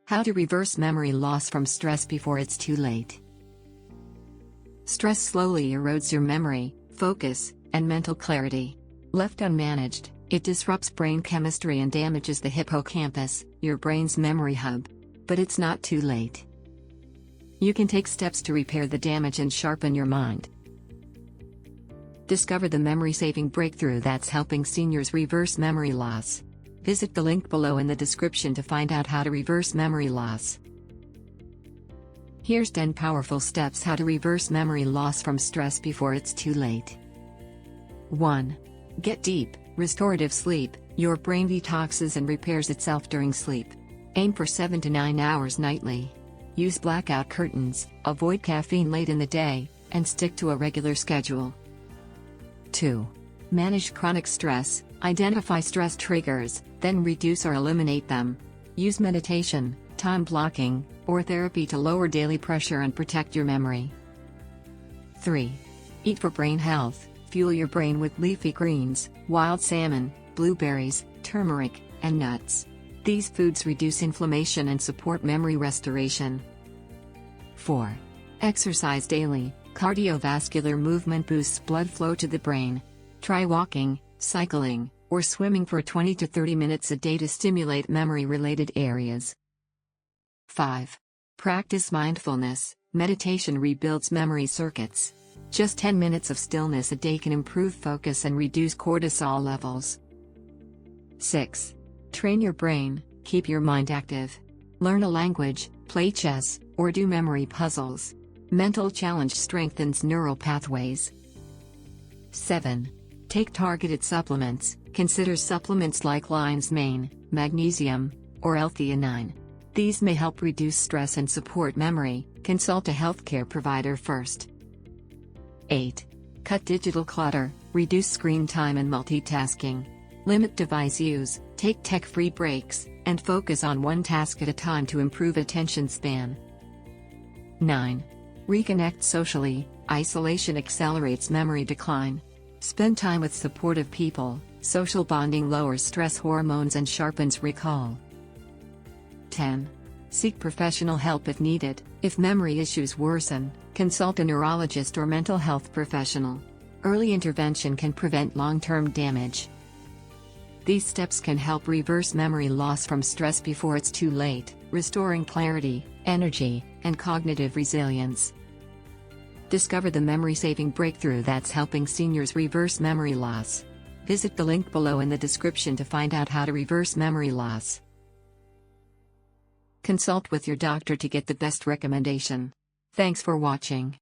How to reverse memory loss from stress before it's too late. Stress slowly erodes your memory, focus, and mental clarity. Left unmanaged, it disrupts brain chemistry and damages the hippocampus, your brain's memory hub. But it's not too late. You can take steps to repair the damage and sharpen your mind. Discover the memory-saving breakthrough that's helping seniors reverse memory loss. Visit the link below in the description to find out how to reverse memory loss. Here's 10 powerful steps how to reverse memory loss from stress before it's too late. 1. Get deep, restorative sleep. Your brain detoxes and repairs itself during sleep. Aim for 7 to 9 hours nightly. Use blackout curtains, avoid caffeine late in the day, and stick to a regular schedule. 2. Manage chronic stress. Identify stress triggers, then reduce or eliminate them. Use meditation, time blocking, or therapy to lower daily pressure and protect your memory. 3. Eat for brain health. Fuel your brain with leafy greens, wild salmon, blueberries, turmeric, and nuts. These foods reduce inflammation and support memory restoration. 4. Exercise daily. Cardiovascular movement boosts blood flow to the brain. Try walking, cycling, or swimming for 20 to 30 minutes a day to stimulate memory-related areas. 5. Practice mindfulness. Meditation rebuilds memory circuits. Just 10 minutes of stillness a day can improve focus and reduce cortisol levels. 6. Train your brain. Keep your mind active. Learn a language, play chess, or do memory puzzles. Mental challenge strengthens neural pathways. 7. Take targeted supplements. Consider supplements like lion's mane, magnesium, or L-theanine. These may help reduce stress and support memory. Consult a healthcare provider first. 8. Cut digital clutter. Reduce screen time and multitasking. Limit device use, take tech-free breaks, and focus on one task at a time to improve attention span. 9. Reconnect socially. Isolation accelerates memory decline. Spend time with supportive people. Social bonding lowers stress hormones and sharpens recall. 10. Seek professional help if needed. If memory issues worsen, consult a neurologist or mental health professional. Early intervention can prevent long-term damage. These steps can help reverse memory loss from stress before it's too late, restoring clarity, energy, and cognitive resilience. Discover the memory-saving breakthrough that's helping seniors reverse memory loss. Visit the link below in the description to find out how to reverse memory loss. Consult with your doctor to get the best recommendation. Thanks for watching.